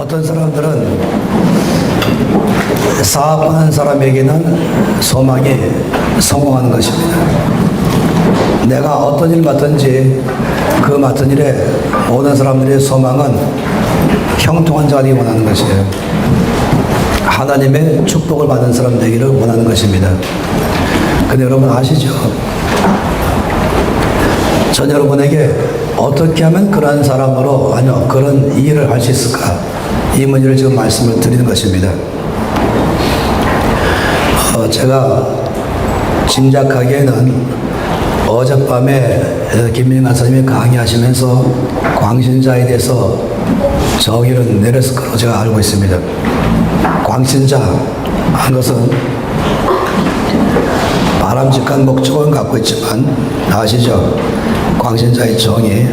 어떤 사람들은 사업하는 사람에게는 소망이 성공하는 것입니다. 내가 어떤 일 맡든지 그 맡은 일에 모든 사람들의 소망은 형통한 자가 되기 원하는 것이에요. 하나님의 축복을 받는 사람 되기를 원하는 것입니다. 근데 여러분 아시죠? 전 여러분에게 어떻게 하면 그런 사람으로 아니요 그런 일을 할 수 있을까? 이 문제를 지금 말씀을 드리는 것입니다. 제가 짐작하기에는 어젯밤에 김민관 선생님이 강의하시면서 광신자에 대해서 정의를 내렸을 거로 제가 알고 있습니다. 광신자 한 것은 바람직한 목적은 갖고 있지만 아시죠? 광신자의 정의.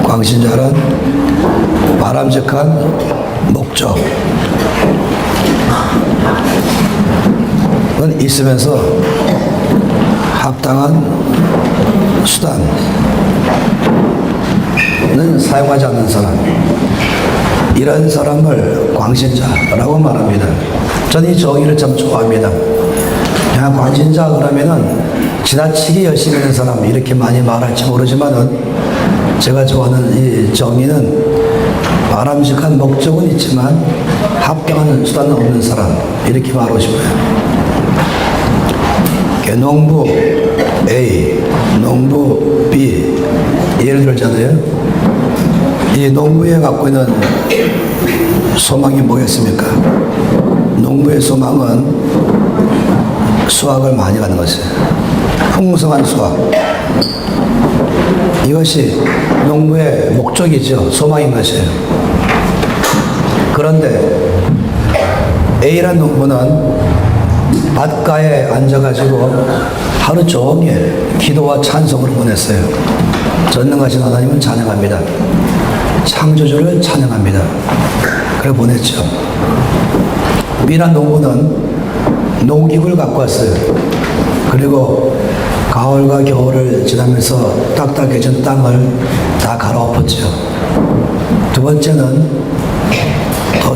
광신자는 바람직한 목적은 있으면서 합당한 수단은 사용하지 않는 사람, 이런 사람을 광신자라고 말합니다. 저는 이 정의를 참 좋아합니다. 그냥 광신자 그러면은 지나치게 열심히 하는 사람 이렇게 많이 말할지 모르지만은 제가 좋아하는 이 정의는 바람직한 목적은 있지만 합당한 수단은 없는 사람 이렇게 말하고 싶어요. 농부 A, 농부 B 예를 들자면요. 이 농부에 갖고 있는 소망이 뭐겠습니까? 농부의 소망은 수확을 많이 하는 것이에요. 풍성한 수확. 이것이 농부의 목적이죠. 소망인 것이에요. 그런데 A라는 농부는 밭가에 앉아가지고 하루 종일 기도와 찬송을 보냈어요. 전능하신 하나님을 찬양합니다. 창조주를 찬양합니다. 그래 보냈죠. B라는 농부는 농기구를 갖고 왔어요. 그리고 가을과 겨울을 지나면서 딱딱해진 땅을 다 갈아엎었죠. 두 번째는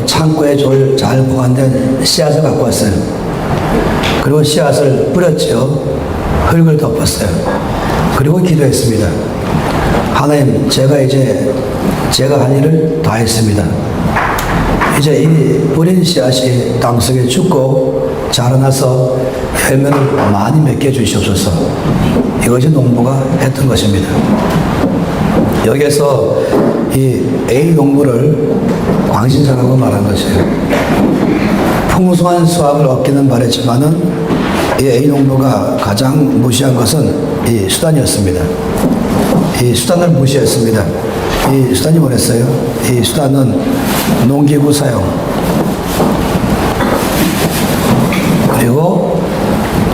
창고에 잘 보관된 씨앗을 갖고 왔어요. 그리고 씨앗을 뿌렸죠. 흙을 덮었어요. 그리고 기도했습니다. 하나님, 제가 할 일을 다 했습니다. 이제 이 뿌린 씨앗이 땅속에 죽고 자라나서 열매를 많이 맺게 해주시옵소서. 이것이 농부가 했던 것입니다. 여기에서 이 A 농부를 광신자라고 말한 것이에요. 풍성한 수확을 얻기는 바랬지만은 이 A 농부가 가장 무시한 것은 이 수단이었습니다. 이 수단을 무시했습니다. 이 수단이 뭐랬어요? 이 수단은 농기구 사용, 그리고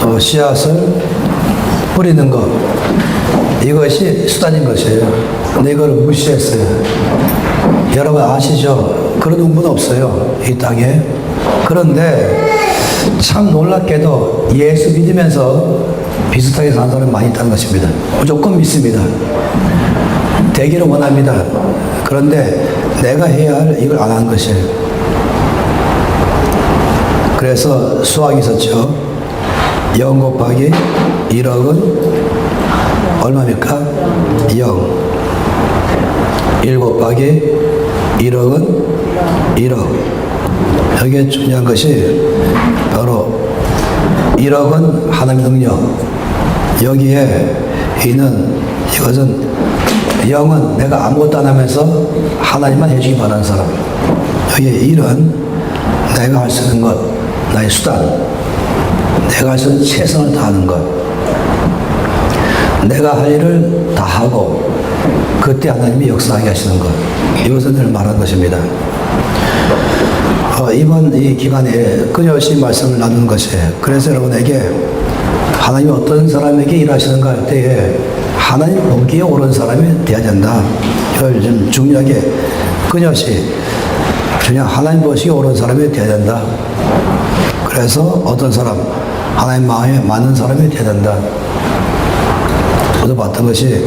또 씨앗을 뿌리는 것, 이것이 수단인 것이에요. 근데 이걸 무시했어요. 여러분 아시죠? 그런 농부는 없어요. 이 땅에. 그런데 참 놀랍게도 예수 믿으면서 비슷하게 사는 사람이 많이 있다는 것입니다. 무조건 믿습니다. 되기를 원합니다. 그런데 내가 해야 할 이걸 안 하는 것이에요. 그래서 수학이 있었죠. 0 곱하기 1억은 얼마입니까? 0. 1 곱하기 1억은 1억. 여기에 중요한 것이 바로 1억은 하나님의 능력. 여기에 이것은 0은 내가 아무것도 안 하면서 하나님만 해주기 바라는 사람. 여기에 1은 내가 할 수 있는 것, 나의 수단. 내가 할 수 있는 최선을 다하는 것. 내가 할 일을 다 하고 그때 하나님이 역사하게 하시는 것. 이것을 늘 말한 것입니다. 이번 이 기간에 끊임없이 말씀을 나누는 것이에요. 그래서 여러분에게 하나님이 어떤 사람에게 일하시는가 할 때에 하나님 보기에 옳은 사람이 되어야 된다. 이걸 좀 중요하게 끊임없이 그냥 하나님 보시기에 옳은 사람이 되어야 된다. 그래서 어떤 사람, 하나님 마음에 맞는 사람이 되어야 된다. 저도 봤던 것이,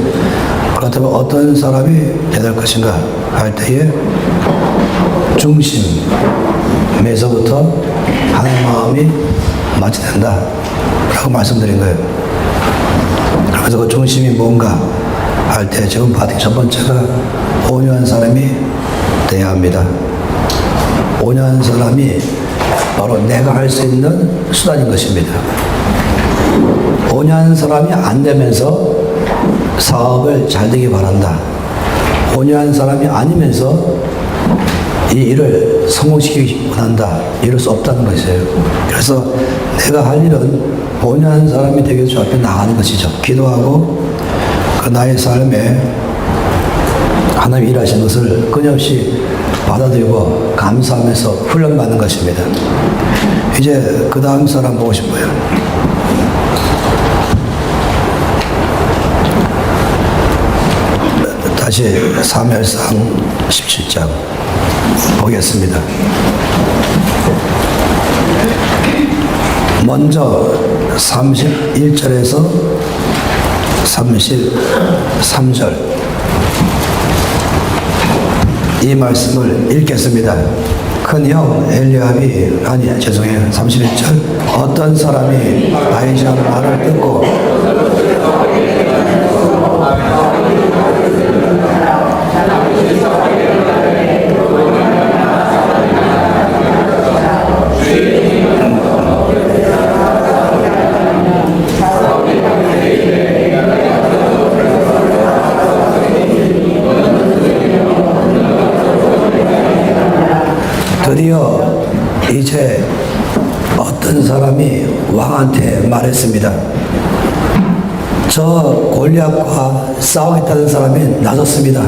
그렇다면 어떤 사람이 되될 것인가 할 때에 중심에서부터 하나님 마음이 맞게 된다 라고 말씀드린 거예요. 그래서 그 중심이 뭔가 할 때 지금 받은 첫 번째가 온유한 사람이 돼야 합니다. 온유한 사람이 바로 내가 할 수 있는 수단인 것입니다. 온유한 사람이 안 되면서 사업을 잘 되기 바란다. 온유한 사람이 아니면서 이 일을 성공시키기 원한다. 이럴 수 없다는 것이에요. 그래서 내가 할 일은 온유한 사람이 되기 위해서 주 앞에 나가는 것이죠. 기도하고 그 나의 삶에 하나님 일하시는 것을 끊임없이 받아들이고 감사하면서 훈련받는 것입니다. 이제 그 다음 사람 보고 싶어요. 다시 사무엘상 17장 보겠습니다. 먼저 31절에서 33절 이 말씀을 읽겠습니다. 큰형 엘리압이, 죄송해요. 31절. 어떤 사람이 다윗의 말을 듣고 드디어 이제 어떤 사람이 왕한테 말했습니다. 저 골리앗과 싸우겠다는 사람이 나섰습니다.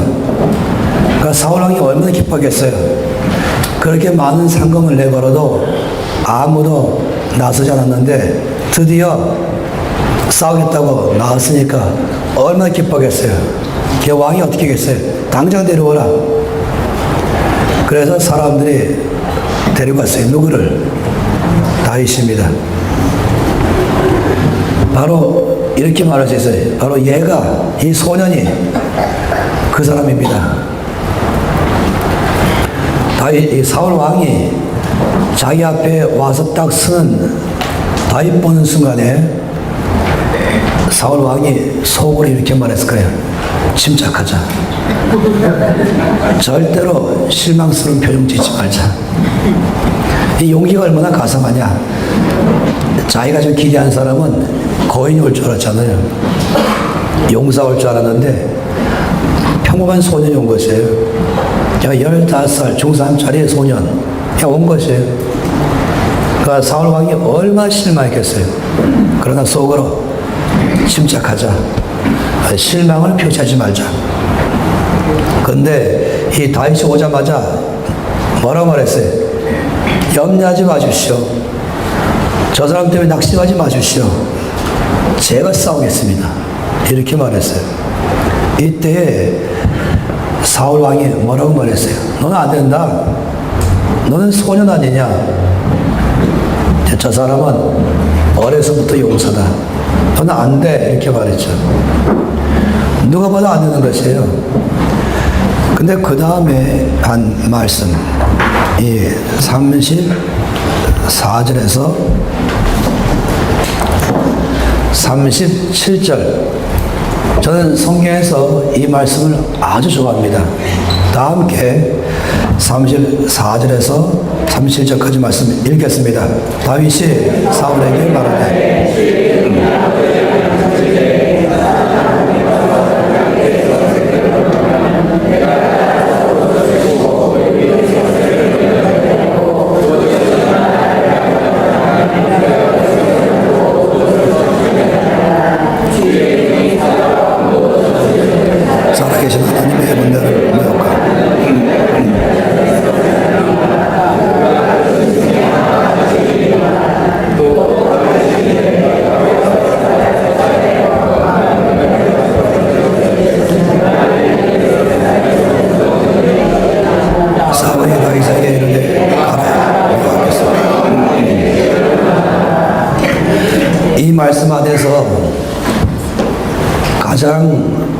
그러니까 사울 왕이 얼마나 기뻤겠어요. 그렇게 많은 상금을 내걸어도 아무도 나서지 않았는데 드디어 싸우겠다고 나왔으니까 얼마나 기뻤겠어요. 그 왕이 어떻게 하겠어요? 당장 데려오라. 그래서 사람들이 데리고 왔어요. 누구를? 다윗입니다. 바로 이렇게 말할 수 있어요. 바로 얘가, 이 소년이 그 사람입니다. 다윗, 사울 왕이 자기 앞에 와서 딱 서는 다윗 보는 순간에 사울 왕이 속으로 이렇게 말했을 거예요. 침착하자. 절대로 실망스러운 표정 짓지 말자. 이 용기가 얼마나 가상하냐. 자기가 좀 기대한 사람은 거인이 올 줄 알았잖아요. 용사 올 줄 알았는데 평범한 소년이 온 것이에요. 그냥 15살 중3짜리 소년 그냥 온 것이에요. 그러니까 사울 왕이 얼마나 실망했겠어요. 그러나 속으로 침착하자. 실망을 표시하지 말자. 근데 이 다윗이 오자마자 뭐라고 말했어요? 염려하지 마십시오. 저 사람 때문에 낙심하지 마십시오. 제가 싸우겠습니다. 이렇게 말했어요. 이때 사울 왕이 뭐라고 말했어요? 너는 안 된다. 너는 소년 아니냐? 저 사람은 어려서부터 용사다. 너는 안 돼. 이렇게 말했죠. 누가 봐도 안 되는 것이에요. 근데 그 다음에 한 말씀, 이 34절에서 37절, 저는 성경에서 이 말씀을 아주 좋아합니다. 다 함께 34절에서 37절까지 말씀 읽겠습니다. 다윗이 사울에게 말하되 살아계신 하나님의 은혜를 모욕하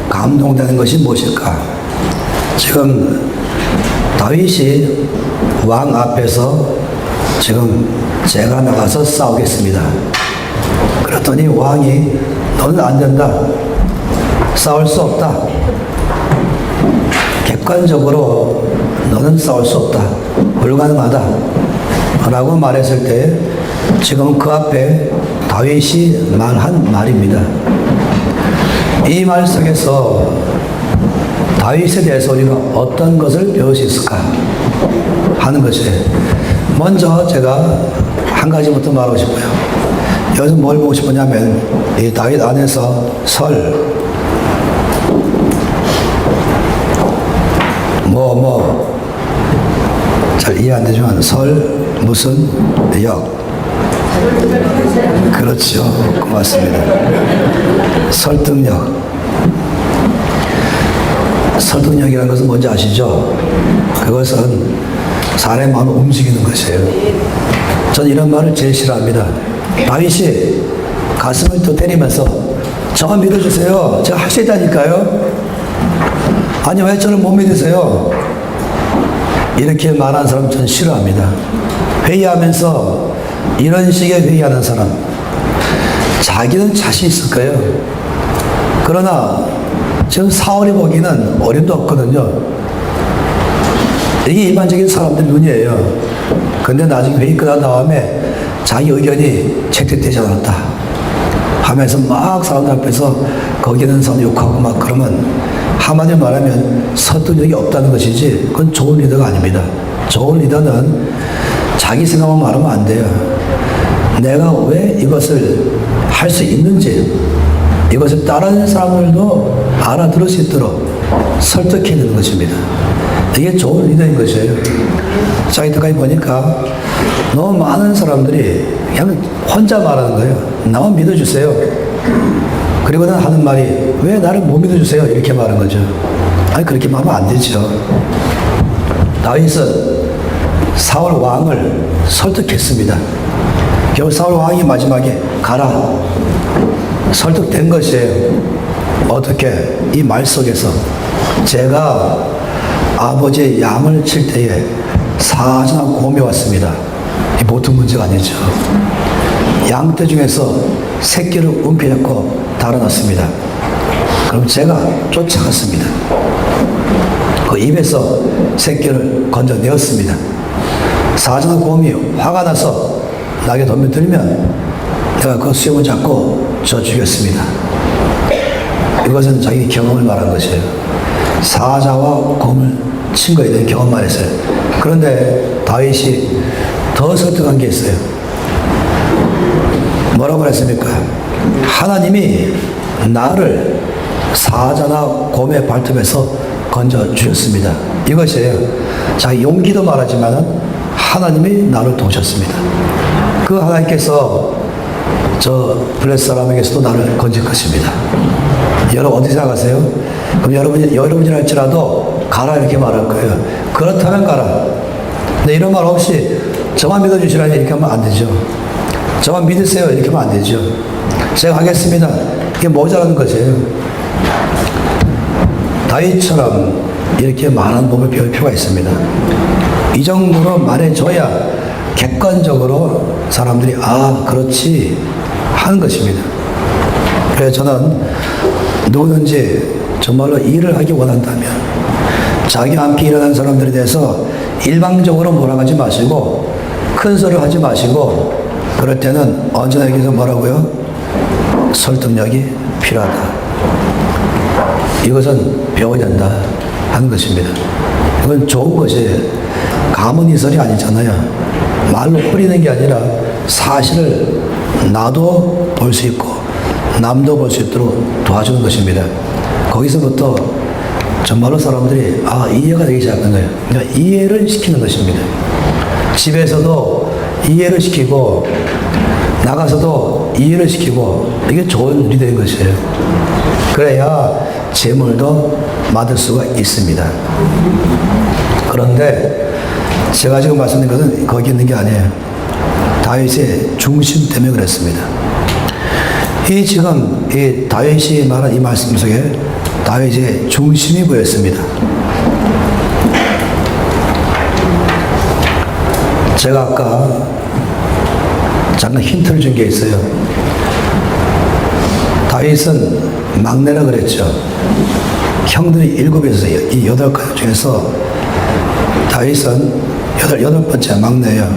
감동되는 것이 무엇일까? 지금 다윗이 왕 앞에서 지금 제가 나가서 싸우겠습니다. 그랬더니 왕이 너는 안 된다. 싸울 수 없다. 객관적으로 너는 싸울 수 없다. 불가능하다. 라고 말했을 때 지금 그 앞에 다윗이 말한 말입니다. 이 말 속에서 다윗에 대해서 우리가 어떤 것을 배울 수 있을까 하는 것이에요. 먼저 제가 한 가지부터 말하고 싶어요. 여기서 뭘 보고 싶으냐면 이 다윗 안에서 잘 이해 안 되지만 무슨 역. 그렇죠. 고맙습니다. 설득력. 설득력이라는 것은 뭔지 아시죠? 그것은 사람의 마음을 움직이는 것이에요. 저는 이런 말을 제일 싫어합니다. 다윗이 가슴을 또 때리면서 저만 믿어주세요. 제가 할 수 있다니까요. 아니 왜 저를 못 믿으세요? 이렇게 말하는 사람 저는 싫어합니다. 회의하면서 이런 식의 회의하는 사람 자기는 자신 있을 거예요. 그러나 지금 사울이 보기에는 어림도 없거든요. 이게 일반적인 사람들 눈이에요. 근데 나중에 회의 끝난 다음에 자기 의견이 채택되지 않았다 하면서 막 사람들 앞에서 거기 있는 사람 욕하고 막 그러면 한마디로 말하면 설득력이 없다는 것이지 그건 좋은 리더가 아닙니다. 좋은 리더는 자기 생각만 말하면 안 돼요. 내가 왜 이것을 할 수 있는지 이것을 다른 사람들도 알아들을 수 있도록 설득해내는 것입니다. 이게 좋은 리더인 것이에요. 자, 이때까지 보니까 너무 많은 사람들이 그냥 혼자 말하는 거예요. 나만 믿어주세요. 그리고는 하는 말이 왜 나를 못 믿어주세요? 이렇게 말하는 거죠. 아니 그렇게 말하면 안 되죠. 다윗은 사울 왕을 설득했습니다. 결국 사울 왕이 마지막에 가라. 설득된 것이에요. 어떻게? 이 말 속에서 제가 아버지의 양을 칠 때에 사자나 곰이 왔습니다. 이 보통 문제가 아니죠. 양떼 중에서 새끼를 움켜잡고 달아났습니다. 그럼 제가 쫓아갔습니다. 그 입에서 새끼를 건져내었습니다. 사자나 곰이 화가 나서 나에게 덤벼들면 내가 그 수염을 잡고 저 죽였습니다. 이것은 자기 경험을 말한 것이에요. 사자와 곰을 친 거에 대한 경험만 했어요. 그런데 다윗이 더 설득한 게 있어요. 뭐라고 했습니까? 하나님이 나를 사자나 곰의 발톱에서 건져 주셨습니다. 이것이에요. 자기 용기도 말하지만 하나님이 나를 도우셨습니다. 그 하나님께서 저 블레셋 사람에게서도 나를 건질 것입니다. 여러분 어디 생각하세요? 그럼 여러분이 할지라도 가라 이렇게 말할 거예요. 그렇다면 가라. 근데 이런 말 없이 저만 믿어주시라니 이렇게 하면 안 되죠. 저만 믿으세요 이렇게 하면 안 되죠. 제가 하겠습니다. 이게 모자라는 것이에요. 다윗처럼 이렇게 말하는 법을 배울 필요가 있습니다. 이 정도로 말해줘야 객관적으로 사람들이 아 그렇지 하는 것입니다. 그래서 저는 누구든지 정말로 일을 하기 원한다면 자기 함께 일어난 사람들에 대해서 일방적으로 몰아가지 마시고 큰 소리를 하지 마시고 그럴 때는 언제나 여기서 뭐라고요? 설득력이 필요하다. 이것은 배워야 된다 하는 것입니다. 이건 좋은 것이에요. 가문이설이 아니잖아요. 말로 뿌리는 게 아니라 사실을 나도 볼 수 있고 남도 볼 수 있도록 도와주는 것입니다. 거기서부터 정말로 사람들이 이해가 되기 시작하는 거예요. 그러니까 이해를 시키는 것입니다. 집에서도 이해를 시키고 나가서도 이해를 시키고 이게 좋은 리더인 것이에요. 그래야 재물도 받을 수가 있습니다. 그런데 제가 지금 말씀드린 것은 거기 있는 게 아니에요. 다윗의 중심 때문에 그랬습니다. 이 다윗이 말한 이 말씀 속에 다윗의 중심이 보였습니다. 제가 아까 잠깐 힌트를 준 게 있어요. 다윗은 막내라 그랬죠. 형들이 7에서 이 8가족 중에서 다윗은 8번째 막내예요.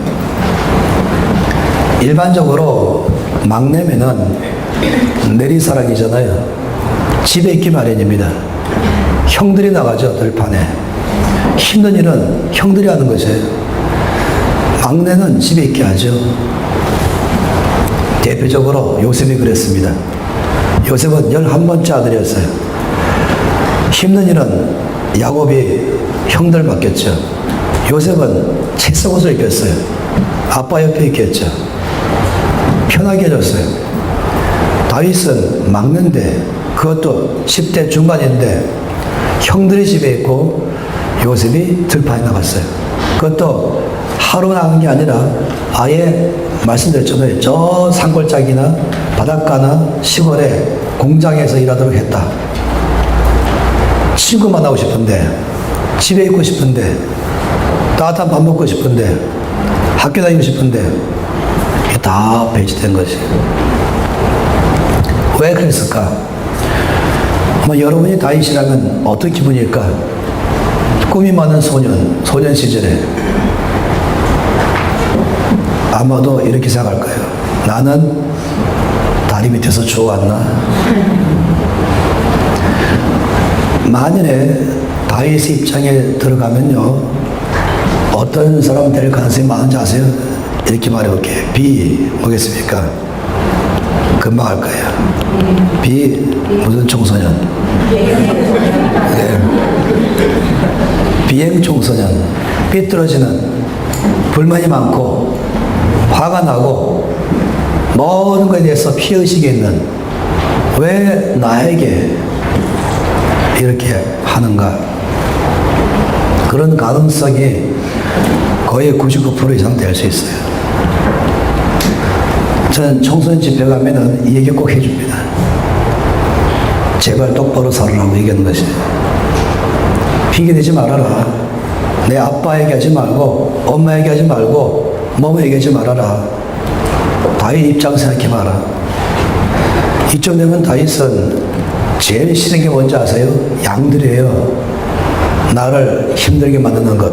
일반적으로 막내면은 내리사랑이잖아요. 집에 있기 마련입니다. 형들이 나가죠, 들판에. 힘든 일은 형들이 하는 것이에요. 막내는 집에 있게 하죠. 대표적으로 요셉이 그랬습니다. 요셉은 11번째 아들이었어요. 힘든 일은 야곱이 형들 맡겼죠. 요셉은 채석옷을 입혔어요. 아빠 옆에 있겠죠. 편하게 해줬어요. 다윗은 막내인데, 그것도 10대 중반인데 형들이 집에 있고 요셉이 들판에 나갔어요. 그것도 하루 나간 게 아니라 아예 말씀드렸잖아요. 저 산골짜기나 바닷가나 시골에 공장에서 일하도록 했다. 친구 만나고 싶은데, 집에 있고 싶은데, 따뜻한 밥 먹고 싶은데, 학교 다니고 싶은데, 이게 다 배치된 거지. 왜 그랬을까? 아마 여러분이 다윗이라면 어떤 기분일까? 꿈이 많은 소년 시절에 아마도 이렇게 생각할 거예요. 나는 다리 밑에서 죽어왔나? 만일에 다윗의 입장에 들어가면요, 어떤 사람 될 가능성이 많은지 아세요? 이렇게 말해볼게요. B 뭐겠습니까? 금방 할 거예요. B 무슨 청소년? 네. 비행 청소년. 삐뚤어지는, 불만이 많고 화가 나고 모든 것에 대해서 피해의식이 있는, 왜 나에게 이렇게 하는가? 그런 가능성이 거의 99% 이상 될 수 있어요. 저는 청소년 집회 가면은 이 얘기 꼭 해줍니다. 제발 똑바로 살으라고 얘기하는 것이에요. 핑계대지 말아라. 내 아빠 얘기하지 말고, 엄마 얘기하지 말고, 뭐뭐 얘기하지 말아라. 다윗 입장 생각해봐라. 이쯤 되면 다윗은 제일 싫은 게 뭔지 아세요? 양들이에요. 나를 힘들게 만드는 것.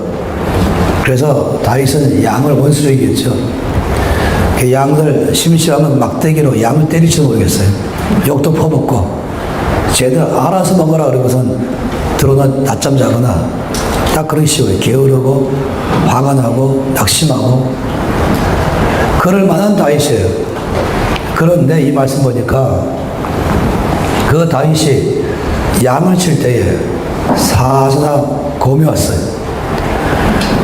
그래서 다윗은 양을 원수로 이겼죠. 그 양들 심심하면 막대기로 양을 때릴지도 모르겠어요. 욕도 퍼붓고, 쟤들 알아서 먹어라 그러고선 들어나 낮잠 자거나, 딱 그러기 쉬워요. 게으르고 화가 나고 낙심하고. 그럴 만한 다윗이에요. 그런데 이 말씀 보니까 그 다윗이 양을 칠 때에 사자나 곰이 왔어요.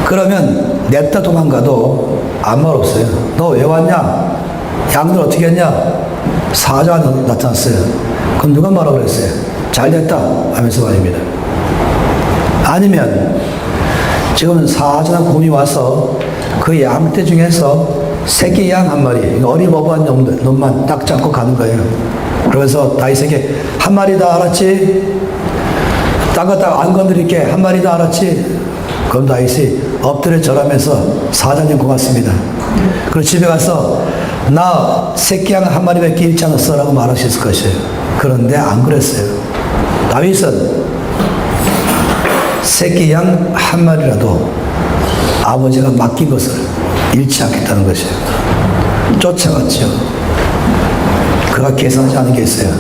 그러면 냈다 도망가도 아무 말 없어요. 너 왜 왔냐? 양들 어떻게 했냐? 사자가 나타났어요. 그럼 누가 뭐라 그랬어요? 잘 됐다 하면서 말입니다. 아니면 지금 사자나 곰이 와서 그 양떼 중에서 새끼 양 한 마리, 어리버버한 놈만 딱 잡고 가는 거예요. 그러면서 다윗에게 한 마리 다 알았지? 딴 거 딱 안 건드릴게. 한 마리 다 알았지? 그럼 다윗이 엎드려 절하면서 사자님 고맙습니다. 그리고 집에 가서 나 새끼 양 한 마리밖에 잃지 않았어 라고 말하셨을 것이에요. 그런데 안 그랬어요. 다윗은 새끼 양 한 마리라도 아버지가 맡긴 것을 잃지 않겠다는 것이에요. 쫓아갔죠. 그가 계산하지 않은 게 있어요.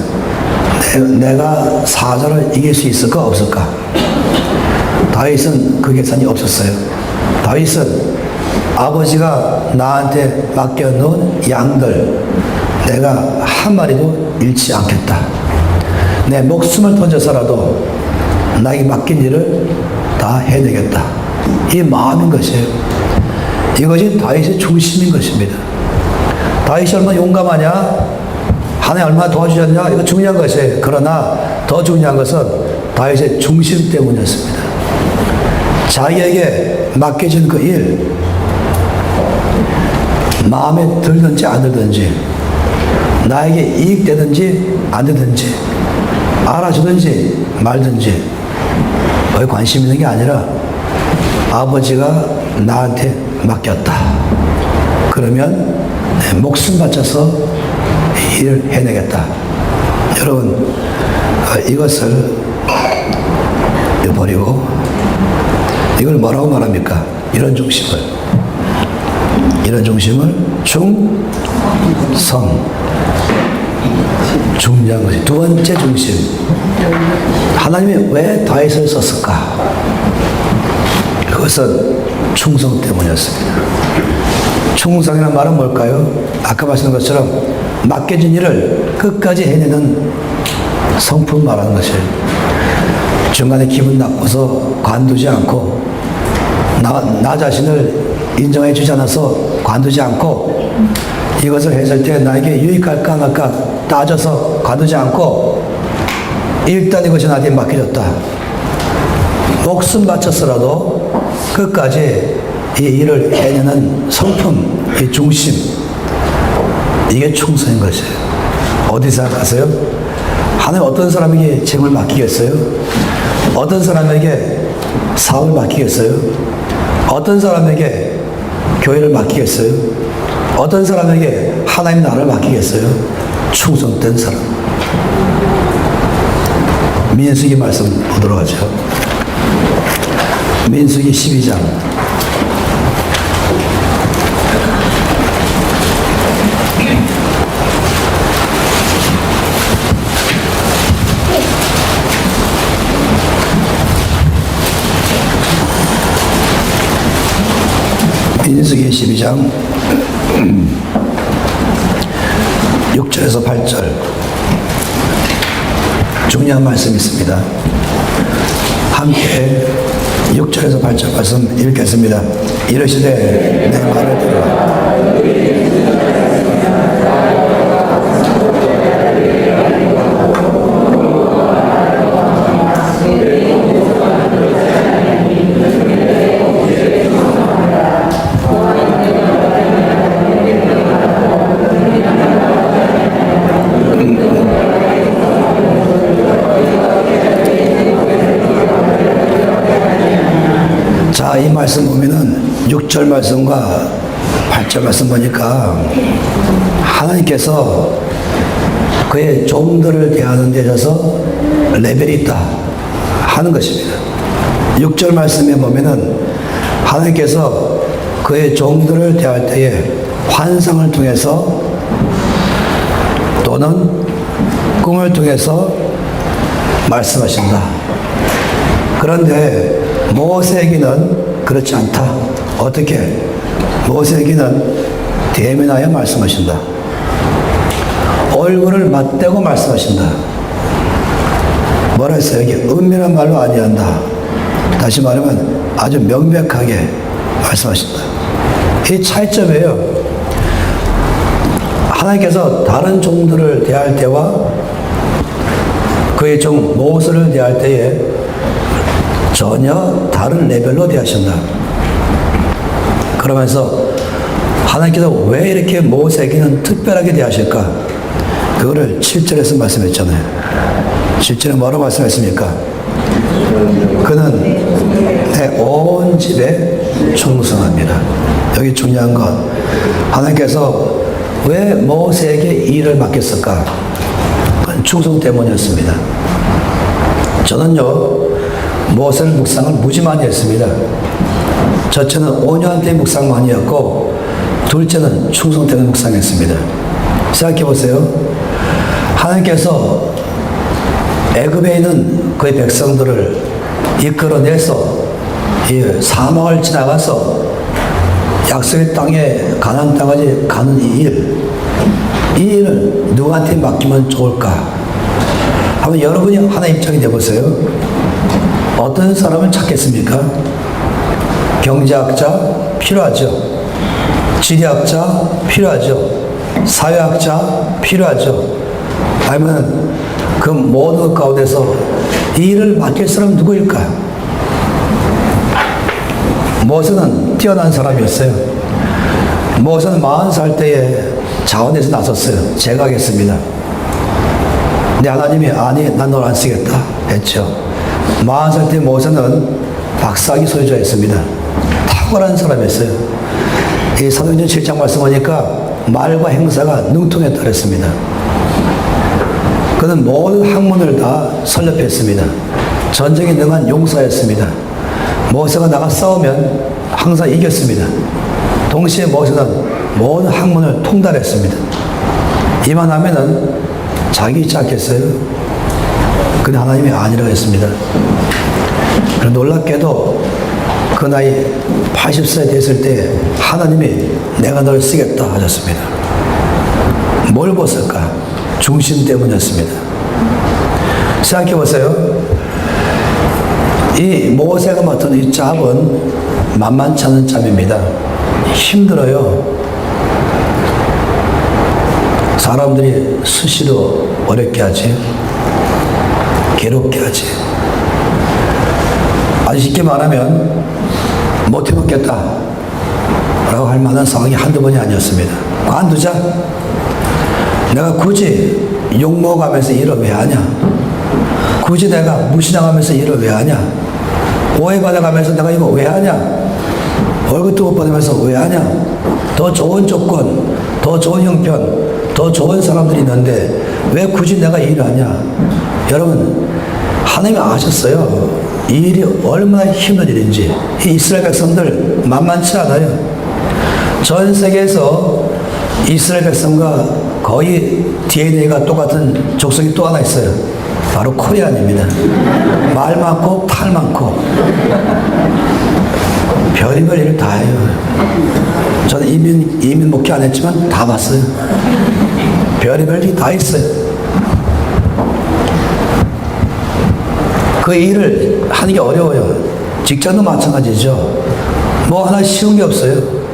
내가 사자를 이길 수 있을까 없을까? 다윗은 그 계산이 없었어요. 다윗은 아버지가 나한테 맡겨놓은 양들 내가 한 마리도 잃지 않겠다. 내 목숨을 던져서라도 나에게 맡긴 일을 다 해내겠다. 이 마음인 것이에요. 이것이 다윗의 중심인 것입니다. 다윗이 얼마나 용감하냐? 하나님 얼마나 도와주셨냐? 이거 중요한 것이에요. 그러나 더 중요한 것은 다윗의 중심 때문이었습니다. 자기에게 맡겨진 그 일, 마음에 들든지 안 들든지, 나에게 이익되든지 안 되든지, 알아주든지 말든지 거의 관심 있는 게 아니라 아버지가 나한테 맡겼다. 그러면 내 목숨 바쳐서 일을 해내겠다. 여러분, 이것을 버리고 이걸 뭐라고 말합니까? 이런 중심을 중성, 중요한 것이 두 번째 중심. 하나님이 왜 다윗을 썼을까? 그것은 충성 때문이었습니다. 충성이라는 말은 뭘까요? 아까 말씀드린 것처럼 맡겨진 일을 끝까지 해내는 성품 말하는 것이에요. 중간에 기분 나빠서 관두지 않고 나 자신을 인정해 주지 않아서 관두지 않고 이것을 했을 때 나에게 유익할까 안 할까 따져서 관두지 않고 일단 이것이 나한테 맡겨졌다. 목숨 바쳐서라도 끝까지 이 일을 해내는 성품, 이 중심, 이게 충성인 것이에요. 어디 생각하세요? 하나님 어떤 사람에게 책임을 맡기겠어요? 어떤 사람에게 사업을 맡기겠어요? 어떤 사람에게 교회를 맡기겠어요? 어떤 사람에게 하나님 나라를 맡기겠어요? 충성된 사람. 민수기 말씀 보도록 하죠. 민수기 12장. 민수기 12장 6절에서 8절 중요한 말씀이 있습니다. 함께 6절에서 8절 말씀 읽겠습니다. 이르시되 내 말을 들으라. 자, 이 말씀 보면은 6절 말씀과 8절 말씀 보니까 하나님께서 그의 종들을 대하는 데 있어서 레벨이 있다 하는 것입니다. 6절 말씀에 보면은 하나님께서 그의 종들을 대할 때에 환상을 통해서 또는 꿈을 통해서 말씀하신다. 그런데 모세에게는 그렇지 않다. 어떻게? 모세에게는 대면하여 말씀하신다. 얼굴을 맞대고 말씀하신다. 뭐라 했어요? 이게 은밀한 말로 아니한다. 다시 말하면 아주 명백하게 말씀하신다. 이 차이점이에요. 하나님께서 다른 종들을 대할 때와 그의 종 모세를 대할 때에 전혀 다른 레벨로 대하신다. 그러면서 하나님께서 왜 이렇게 모세에게는 특별하게 대하실까? 그거를 7절에서 말씀했잖아요. 7절에 뭐라고 말씀했습니까? 그는 내 온 집에 충성합니다. 여기 중요한 건 하나님께서 왜 모세에게 이 일을 맡겼을까? 그건 충성 때문이었습니다. 저는요, 모세를 묵상을 무지 많이 했습니다. 첫째는 5년 때 묵상 많이 했고, 둘째는 충성 때문에 묵상했습니다. 생각해 보세요. 하나님께서 애굽에 있는 그의 백성들을 이끌어내서 이 사막을 지나가서 약속의 땅에 가나안 땅까지 가는 이 일을 누구한테 맡기면 좋을까? 한번 여러분이 하나님 입장이 되어보세요. 어떤 사람을 찾겠습니까? 경제학자 필요하죠. 지리학자 필요하죠. 사회학자 필요하죠. 아니면 그 모든 가운데서 이 일을 맡길 사람은 누구일까요? 모세는 뛰어난 사람이었어요. 모세는 40살 때에 자원에서 나섰어요. 제가 하겠습니다. 근데 하나님이 아니 난 널 안 쓰겠다 했죠. 40살 때 모세는 박사학위 소유자였습니다. 탁월한 사람이었어요. 이 사도행전 7장 말씀 보니까 말과 행사가 능통했다 그랬습니다. 그는 모든 학문을 다 설립했습니다. 전쟁에 능한 용사였습니다. 모세가 나가 싸우면 항상 이겼습니다. 동시에 모세는 모든 학문을 통달했습니다. 이만하면은 자기 있지 않겠어요? 근데 하나님이 아니라고 했습니다. 그런데 놀랍게도 그 나이 80세 됐을 때 하나님이 내가 널 쓰겠다 하셨습니다. 뭘 벗을까? 중심 때문이었습니다. 생각해 보세요. 이 모세가 맡은 이 짭은 만만치 않은 짭입니다. 힘들어요. 사람들이 수시로 어렵게 하지, 괴롭게 하지. 아주 쉽게 말하면 못 해먹겠다 라고 할 만한 상황이 한두 번이 아니었습니다. 관두자. 내가 굳이 욕먹어가면서 일을 왜 하냐? 굳이 내가 무시당하면서 일을 왜 하냐? 오해받아가면서 내가 이거 왜 하냐? 월급도 못 받으면서 왜 하냐? 더 좋은 조건, 더 좋은 형편, 더 좋은 사람들이 있는데 왜 굳이 내가 일을 하냐? 여러분, 하나님이 아셨어요. 이 일이 얼마나 힘든 일인지. 이 이스라엘 백성들 만만치 않아요. 전 세계에서 이스라엘 백성과 거의 DNA가 똑같은 족속이 또 하나 있어요. 바로 코리안입니다. 말 많고 탈 많고 별의별 일을 다 해요. 저는 이민 목회 안 했지만 다 봤어요. 별의별 일이 다 있어요. 그 일을 하는 게 어려워요. 직장도 마찬가지죠. 뭐 하나 쉬운 게 없어요.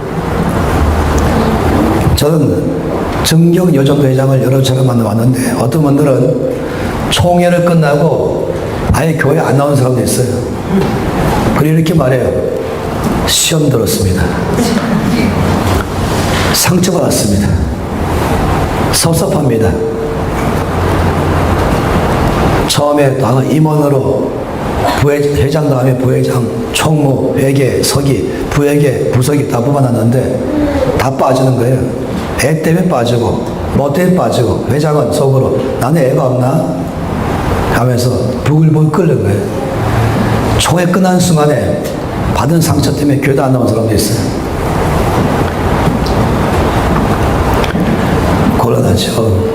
저는 정경 여정회장을 여러 차례 만나봤는데 어떤 분들은 총회를 끝나고 아예 교회 안 나오는 사람도 있어요. 그리고 이렇게 말해요. 시험 들었습니다. 상처받았습니다. 섭섭합니다. 처음에 다 임원으로 회장 다음에 부회장, 총무, 회계, 서기, 부회계, 부서기 다 뽑아놨는데 다 빠지는 거예요. 애 때문에 빠지고 뭐 때문에 빠지고 회장은 속으로 나는 애가 없나? 하면서 부글부글 끓는 거예요. 총회 끝난 순간에 받은 상처 때문에 교회도 안 나온 사람도 있어요. 곤란하죠.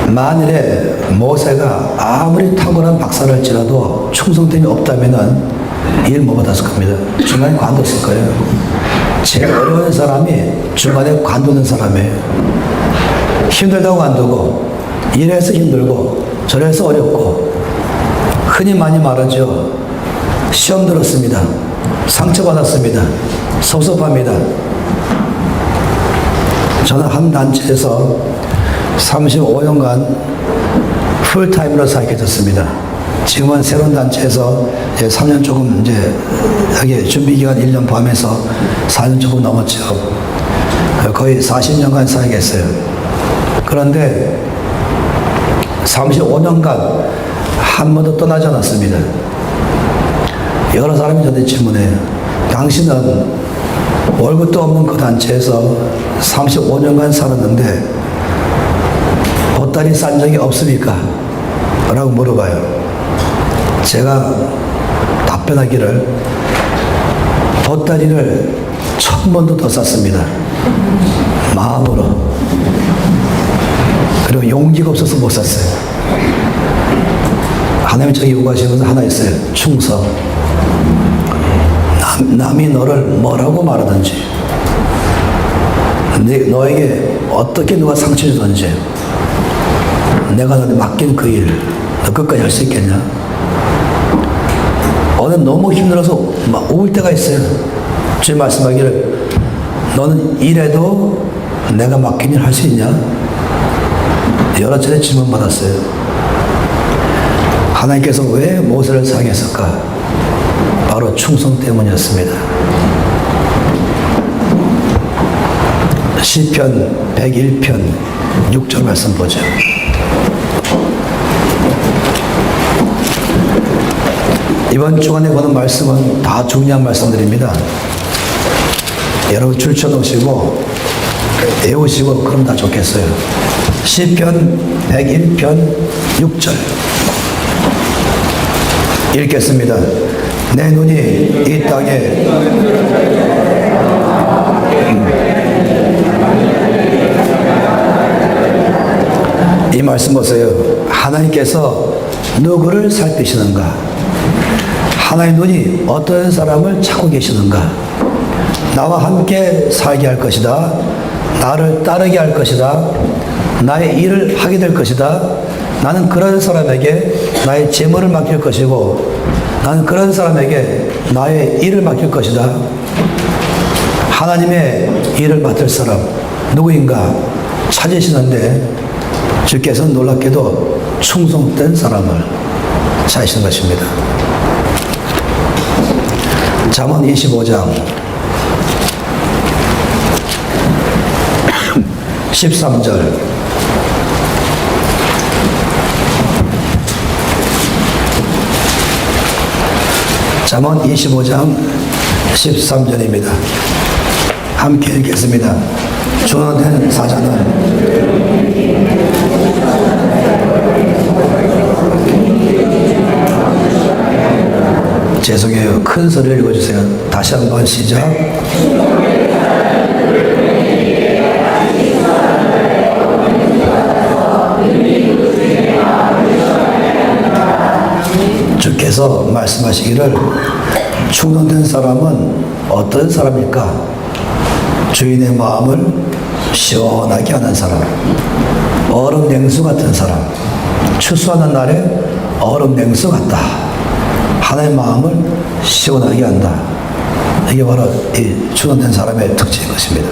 만일에 모세가 아무리 탁월한 박사를 할지라도 충성됨이 없다면은 일 못 받았을 겁니다. 중간에 관뒀을 거예요. 제일 어려운 사람이 중간에 관두는 사람이에요. 힘들다고 관두고, 이래서 힘들고, 저래서 어렵고, 흔히 많이 말하죠. 시험 들었습니다. 상처받았습니다. 섭섭합니다. 저는 한 단체에서 35년간 풀타임으로 사역했었습니다. 지금은 새로운 단체에서 3년 조금 이제 여기 준비기간 1년 포함해서 4년 조금 넘었죠. 거의 40년간 사역했어요. 그런데 35년간 한 번도 떠나지 않았습니다. 여러 사람이 저한테 질문해요. 당신은 월급도 없는 그 단체에서 35년간 살았는데 보따리 싼 적이 없습니까? 라고 물어봐요. 제가 답변하기를 보따리를 1000번도 더 쌌습니다. 마음으로. 그리고 용기가 없어서 못 샀어요. 하나님이 저에게 요구하시는 것은 하나 있어요. 충성. 남이 너를 뭐라고 말하든지 너에게 어떻게 누가 상처 주든지 내가 너한테 맡긴 그 일 너 끝까지 할 수 있겠냐? 오늘 너무 힘들어서 막 울 때가 있어요. 주님 말씀하기를 너는 일해도 내가 맡긴 일 할 수 있냐? 여러 차례 질문 받았어요. 하나님께서 왜 모세를 사용했을까? 바로 충성 때문이었습니다. 시편 101편 6절 말씀 보죠. 이번 주간에 보는 말씀은 다 중요한 말씀들입니다. 여러분 줄쳐 놓으시고 외우시고 그럼 다 좋겠어요. 시편 101편 6절 읽겠습니다. 내 눈이 이 땅에 이 말씀 보세요. 하나님께서 누구를 살피시는가? 하나님 눈이 어떤 사람을 찾고 계시는가? 나와 함께 살게 할 것이다. 나를 따르게 할 것이다. 나의 일을 하게 될 것이다. 나는 그런 사람에게 나의 재물을 맡길 것이고 나는 그런 사람에게 나의 일을 맡길 것이다. 하나님의 일을 맡을 사람 누구인가 찾으시는데 주께서 놀랍게도 충성된 사람을 찾으시는 것입니다. 잠언 25장 13절 잠언 25장 13절입니다. 함께 읽겠습니다. 준원된 사자는 죄송해요. 큰 소리를 읽어주세요. 다시 한번 시작. 주께서 말씀하시기를 충성된 사람은 어떤 사람일까? 주인의 마음을 시원하게 하는 사람, 얼음 냉수 같은 사람, 추수하는 날에 얼음 냉수 같다. 하나님의 마음을 시원하게 한다. 이게 바로 이 충성된 사람의 특징인 것입니다.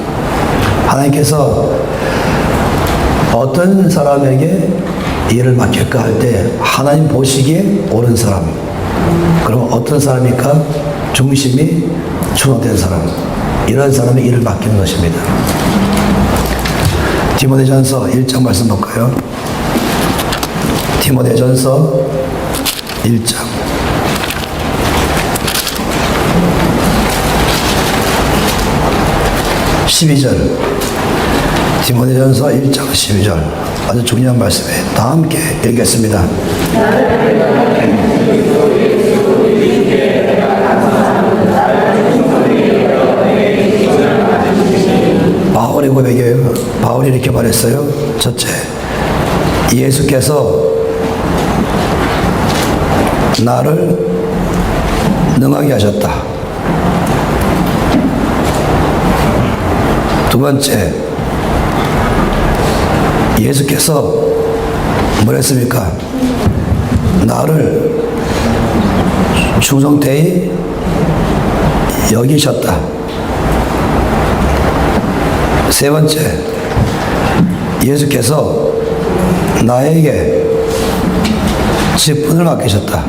하나님께서 어떤 사람에게 일을 맡길까 할 때 하나님 보시기에 옳은 사람, 그럼 어떤 사람일까? 중심이 충성된 사람, 이런 사람의 일을 맡기는 것입니다. 디모데전서 1장 말씀 볼까요? 디모데전서 1장 12절 디모데전서 1장 12절 아주 중요한 말씀이에요. 다 함께 읽겠습니다. 바울의 고백이에요. 바울이 이렇게 말했어요. 첫째, 예수께서 나를 능하게 하셨다. 두 번째, 예수께서 뭐랬습니까? 나를 충성되이 여기셨다. 세 번째, 예수께서 나에게 직분을 맡기셨다.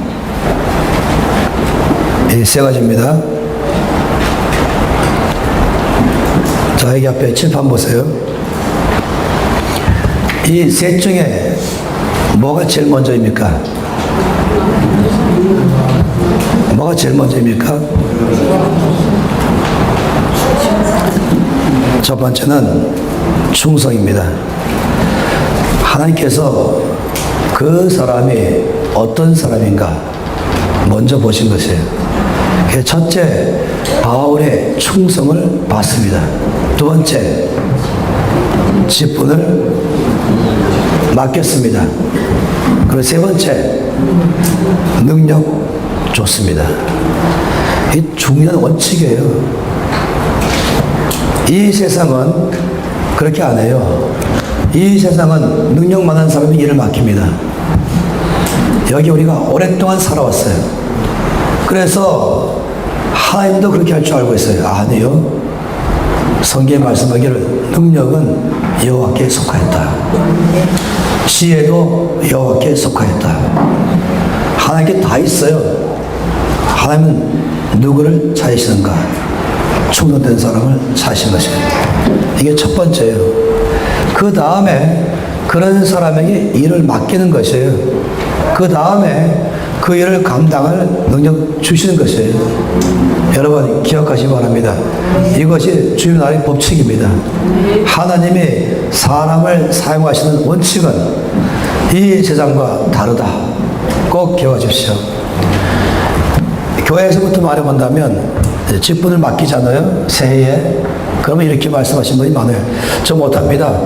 이 세 가지입니다. 자, 여기 앞에 칠판 보세요. 이 셋 중에 뭐가 제일 먼저입니까? 뭐가 제일 먼저입니까? 첫 번째는 충성입니다. 하나님께서 그 사람이 어떤 사람인가 먼저 보신 것이에요. 첫째, 바울의 충성을 받습니다. 두 번째, 직분을 맡겼습니다. 그리고 세 번째, 능력 줬습니다. 이 중요한 원칙이에요. 이 세상은 그렇게 안 해요. 이 세상은 능력 많은 사람이 일을 맡깁니다. 여기 우리가 오랫동안 살아왔어요. 그래서 하나님도 그렇게 할 줄 알고 있어요. 아니요. 성경에 말씀하기를 능력은 여호와께 속하였다. 지혜도 여호와께 속하였다. 하나님께 다 있어요. 하나님은 누구를 찾으시는가? 충성된 사람을 찾으신 것이에요. 이게 첫 번째예요. 그 다음에 그런 사람에게 일을 맡기는 것이에요. 그 다음에 그 그 일을 감당할 능력 주시는 것이에요. 여러분 기억하시기 바랍니다. 이것이 주님 나라의 법칙입니다. 하나님이 사람을 사용하시는 원칙은 이 세상과 다르다. 꼭 기억하십시오. 교회에서부터 말해본다면 직분을 맡기잖아요. 새해에. 그러면 이렇게 말씀하신 분이 많아요. 저 못합니다.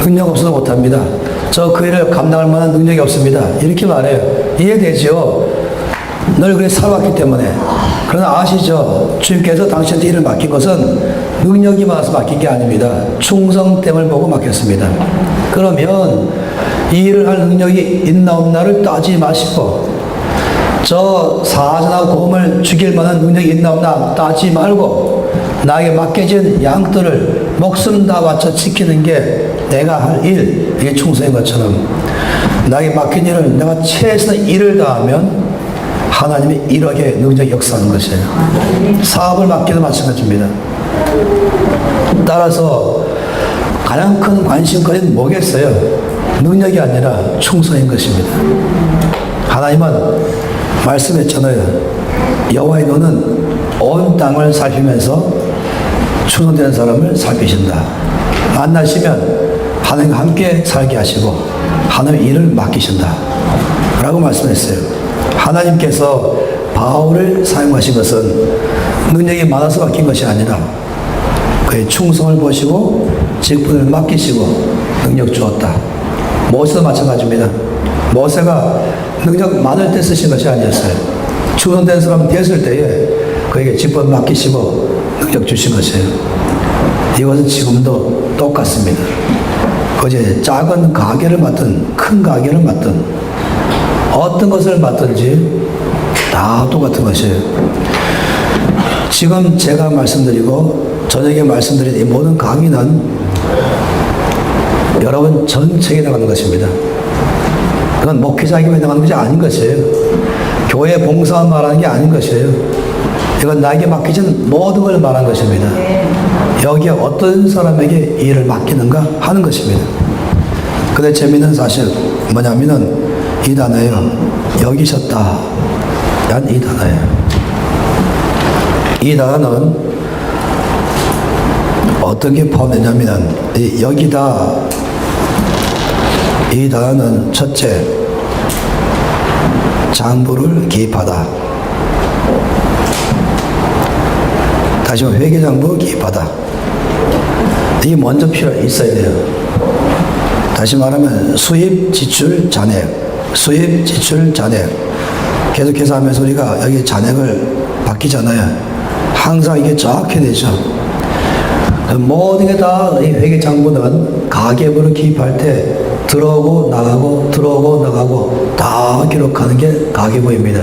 능력 없어서 못합니다. 저 그 일을 감당할 만한 능력이 없습니다. 이렇게 말해요. 이해되죠? 늘 그렇게 살아왔기 때문에. 그러나 아시죠? 주님께서 당신한테 일을 맡긴 것은 능력이 많아서 맡긴 게 아닙니다. 충성됨을 보고 맡겼습니다. 그러면 이 일을 할 능력이 있나 없나를 따지지 마시고 저 사자나 곰을 죽일 만한 능력이 있나 없나 따지지 말고 나에게 맡겨진 양들을 목숨 다 바쳐 지키는 게 내가 할 일, 이게 충성인 것처럼 나에게 맡긴 일을 내가 최선의 일을 다하면 하나님이 1억의 능력이 역사하는 것이에요. 사업을 맡기도 마찬가지입니다. 따라서 가장 큰 관심거리는 뭐겠어요? 능력이 아니라 충성인 것입니다. 하나님은 말씀했잖아요. 여호와의 눈은 온 땅을 살피면서 충성되는 사람을 살피신다. 만나시면 하나님과 함께 살게 하시고 하나님의 일을 맡기신다 라고 말씀했어요. 하나님께서 바울을 사용하신 것은 능력이 많아서 맡긴 것이 아니라 그의 충성을 보시고 직분을 맡기시고 능력 주었다. 모세도 마찬가지입니다. 모세가 능력 많을 때 쓰신 것이 아니었어요. 충성된 사람 됐을 때에 그에게 직분 맡기시고 능력 주신 것이에요. 이것은 지금도 똑같습니다. 어제 작은 가게를 맡든 큰 가게를 맡든 어떤 것을 맡든지 다 똑같은 것이에요. 지금 제가 말씀드리고 저녁에 말씀드린 이 모든 강의는 여러분 전체에 나가는 것입니다. 그건 목회자에게 나가는 것이 아닌 것이에요. 교회 봉사만 말하는 게 아닌 것이에요. 이건 나에게 맡기진 모든 걸 말하는 것입니다. 여기에 어떤 사람에게 일을 맡기는가 하는 것입니다. 근데 재미있는 사실 뭐냐면은 이 단어예요. 여기셨다. 란 이 단어예요. 이 단어는 어떤 게 포함되냐면은 여기다 이 단어는 첫째 장부를 기입하다. 다시 말해 회계장부 기입하다. 이게 먼저 있어야 돼요. 다시 말하면 수입, 지출, 잔액. 수입, 지출, 잔액. 계속해서 하면서 우리가 여기 잔액을 바뀌잖아요. 항상 이게 정확해야 되죠. 모든 게 다 이 회계장부는 가계부를 기입할 때 들어오고 나가고 들어오고 나가고 다 기록하는 게 가계부입니다.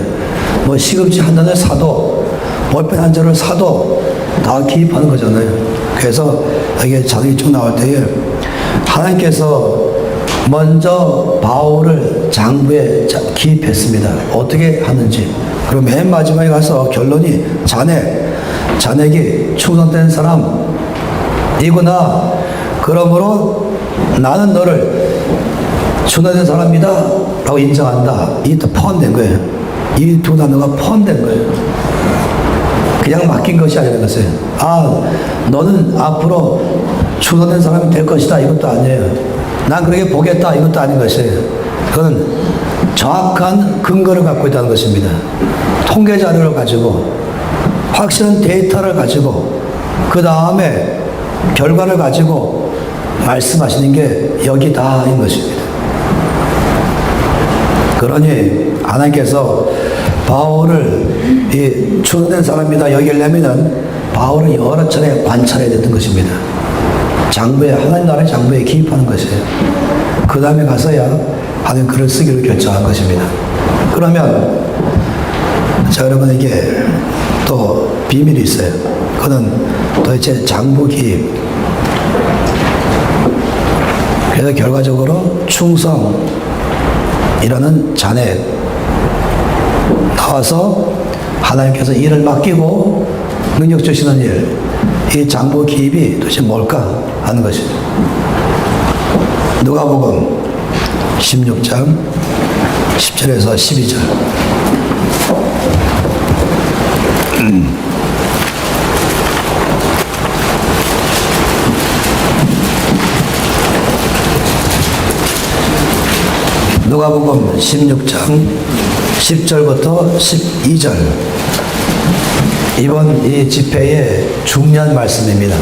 뭐 시금치 한 단을 사도 볼펜 한 장을 사도 다 기입하는 거잖아요. 그래서 여기 자료가 쭉 나올 때에 하나님께서 먼저 바울을 장부에 기입했습니다. 어떻게 하는지. 그리고 맨 마지막에 가서 결론이 잔액이 충성된 사람이구나. 그러므로 나는 너를 충성된 사람이다 라고 인정한다. 이게 또 포함된 거예요. 이 두 단어가 포함된 거예요. 그냥 맡긴 것이 아니라는 것이에요. 너는 앞으로 충성된 사람이 될 것이다. 이것도 아니에요. 난 그렇게 보겠다. 이것도 아닌 것이에요. 그건 정확한 근거를 갖고 있다는 것입니다. 통계 자료를 가지고 확실한 데이터를 가지고 그 다음에 결과를 가지고 말씀하시는 게 여기다인 것입니다. 그러니 하나님께서 바울을 이 충성된 사람이다 여기려면은 바울을 여러 차례 관찰해야 되는 것입니다. 장부에, 하나님 나라의 장부에 기입하는 것이에요. 그 다음에 가서야 하나님 글을 쓰기로 결정한 것입니다. 그러면 자, 여러분에게 또 비밀이 있어요. 그거는 도대체 장부 기입. 그래서 결과적으로 충성이라는 잔액 나와서 하나님께서 일을 맡기고 능력 주시는 일, 이 장부 기입이 도대체 뭘까 하는 것이죠. 누가복음 16장 10절에서 12절. 누가복음 16장 10절부터 12절. 이번 이 집회의 중요한 말씀입니다.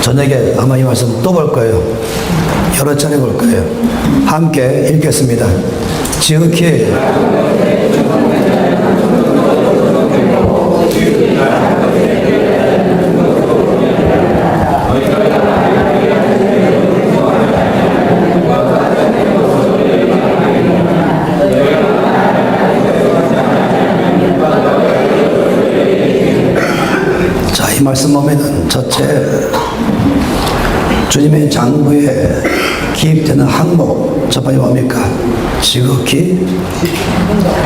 저녁에 아마 이 말씀 또 볼 거예요. 여러 차례 볼 거예요. 함께 읽겠습니다. 지극히 이 말씀 보면은 첫째, 주님의 장부에 기입되는 항목, 첫 번째 뭡니까? 지극히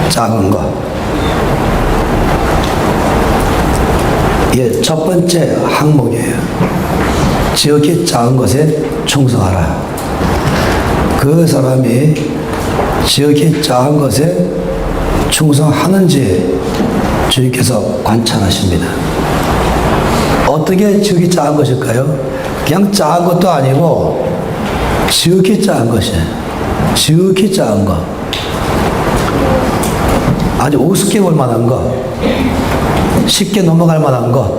작은 것. 이게 첫 번째 항목이에요. 지극히 작은 것에 충성하라. 그 사람이 지극히 작은 것에 충성하는지 주님께서 관찰하십니다. 어떻게 지극히 작은 것일까요? 그냥 작은 것도 아니고 지극히 작은 것이에요. 지극히 작은 것. 아주 우습게 볼 만한 것. 쉽게 넘어갈 만한 것.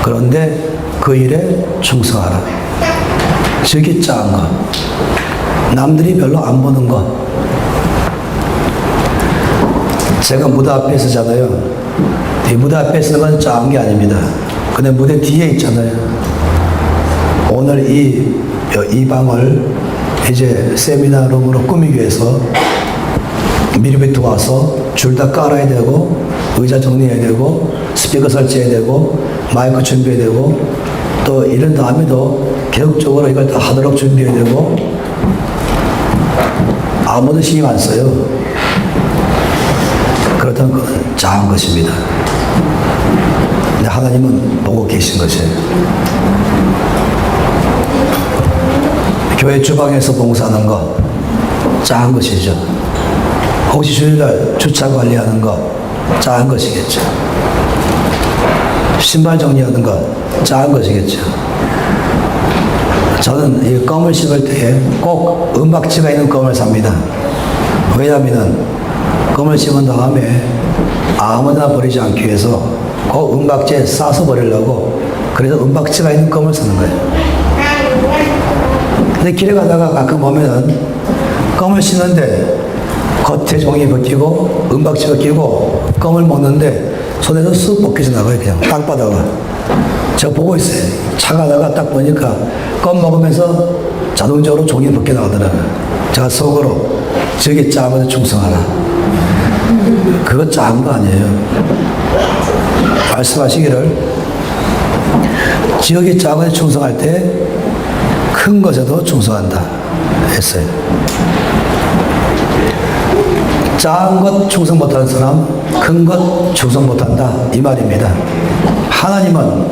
그런데 그 일에 충성하라. 지극히 작은 것. 남들이 별로 안 보는 것. 제가 무대 앞에 서잖아요. 이 무대 앞에 서는 건 작은 게 아닙니다. 근데 무대 뒤에 있잖아요. 오늘 이 방을 이제 세미나룸으로 꾸미기 위해서 미리부터 와서 줄 다 깔아야 되고, 의자 정리해야 되고, 스피커 설치해야 되고, 마이크 준비해야 되고, 또 이런 다음에도 계속적으로 이걸 다 하도록 준비해야 되고, 아무도 신경 안 써요. 그렇다면 그건 작은 것입니다. 근데 하나님은 보고 계신 것이에요. 교회 주방에서 봉사하는 것, 작은 것이죠. 혹시 주일날 주차 관리하는 것, 작은 것이겠죠. 신발 정리하는 것, 작은 것이겠죠. 저는 이 껌을 씹을 때에 꼭 은박지가 있는 껌을 삽니다. 왜냐하면 껌을 씹은 다음에 아무데나 버리지 않기 위해서 그 은박지에 싸서 버리려고, 그래서 은박지가 있는 껌을 쓰는 거예요. 근데 길에 가다가 가끔 보면은 껌을 씹는데 겉에 종이 벗기고 은박지가 끼고 껌을 먹는데 손에서 쑥 벗겨져 나가요. 그냥 땅바닥으로. 제가 보고 있어요. 차 가다가 딱 보니까 껌 먹으면서 자동적으로 종이 벗겨 나가더라고요. 제가 속으로 저기 작은 데 충성하라. 그거 작은 거 아니에요. 말씀하시기를 지역이 작은 데 충성할 때 큰 것에도 충성한다 했어요. 작은 것 충성 못하는 사람, 큰 것 충성 못한다 이 말입니다. 하나님은